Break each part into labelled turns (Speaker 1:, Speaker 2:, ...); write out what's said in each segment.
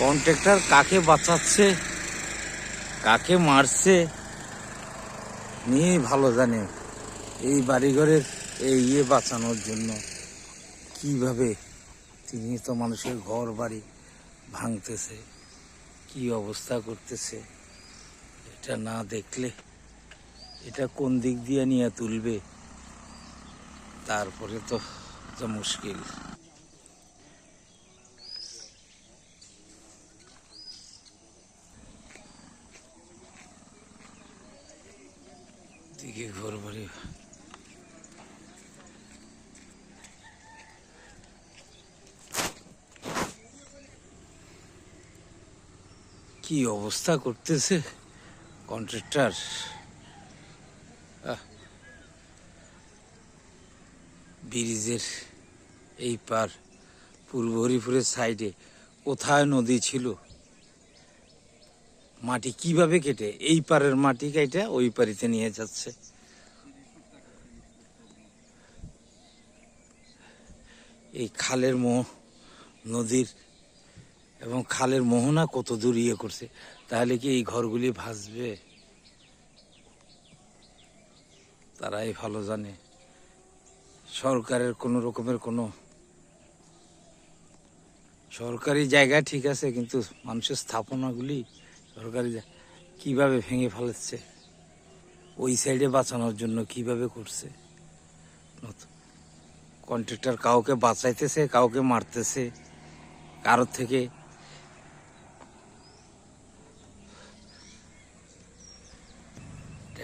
Speaker 1: Contractor কাকে বাঁচাচ্ছে কাকে মারছে নিয়ে ভালো জানে। এই বাড়িঘরের এই বাঁচানোর জন্য কিভাবে তিনি তো মানুষের ঘর বাড়ি ভাঙতেছে, কি অবস্থা করতেছে, এটা না দেখলে এটা কোন দিক দিয়ে নিয়ে তুলবে, তারপরে তো যা মুশকিল। দিকে ঘর বাড়ি কি অবস্থা করতেছে কন্ট্রাক্টর। ব্রিজের এই পার পূর্ব হরিপুরের সাইডে কোথায় নদী ছিল, মাটি কিভাবে কেটে এই পারের মাটি কেটে ওই পারিতে নিয়ে যাচ্ছে। এই খালের নদীর এবং খালের মোহনা কত দূর করছে, তাহলে কি এই ঘরগুলি ভাসবে? তারাই ভালো জানে। সরকারের কোনো রকমের কোনো সরকারি জায়গা ঠিক আছে, কিন্তু মানুষের স্থাপনাগুলি সরকারি কিভাবে ভেঙে ফেলাচ্ছে, ওই সাইডে বাঁচানোর জন্য কিভাবে করছে। কন্ট্রাক্টর কাউকে বাঁচাইতেছে, কাউকে মারতেছে, কারোর থেকে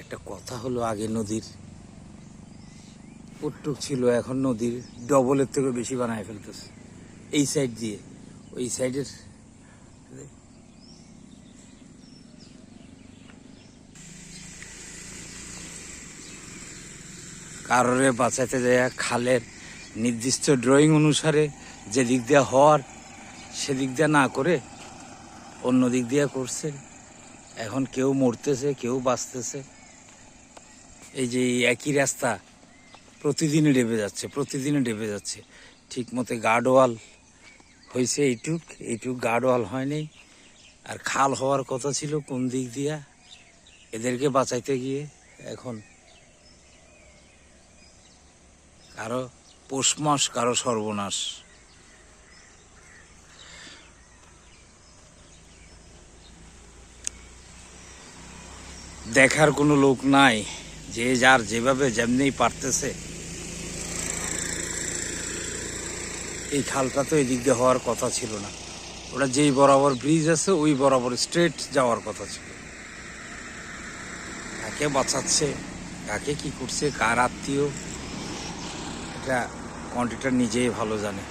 Speaker 1: একটা কথা হলো, আগে নদীর কটুক ছিল, এখন নদীর ডবলের থেকে বেশি বানায় ফেলতেছে এই সাইড দিয়ে। ওই সাইডের কারোরে বাঁচাইতে যায় খালের নির্দিষ্ট ড্রয়িং অনুসারে যে দিক দিয়ে হওয়ার সেদিক দিয়ে না করে অন্য দিক দিয়ে করছে। এখন কেউ মরতেছে, কেউ বাঁচতেছে। এই যে একই রাস্তা প্রতিদিনই ডেবে যাচ্ছে। ঠিক মতো গার্ডওয়াল হয়েছে এইটুক গার্ডওয়াল হয়নি। আর খাল হওয়ার কথা ছিল কোন দিক দিয়া, এদেরকে বাঁচাইতে গিয়ে এখন কারো পৌষ মাস, কারো সর্বনাশ। দেখার কোনো লোক নাই, যে যার যেভাবে যেমনি পারতেছে। এই খালটা তো এই দিক দিয়ে হওয়ার কথা ছিল না, ওটা যেই বরাবর ব্রিজ আছে ওই বরাবর স্ট্রেট যাওয়ার কথা ছিল। কাকে বাঁচাচ্ছে, কাকে কি করছে, কার আত্মীয়, এটা কন্ট্রাক্টর নিজেই ভালো জানে।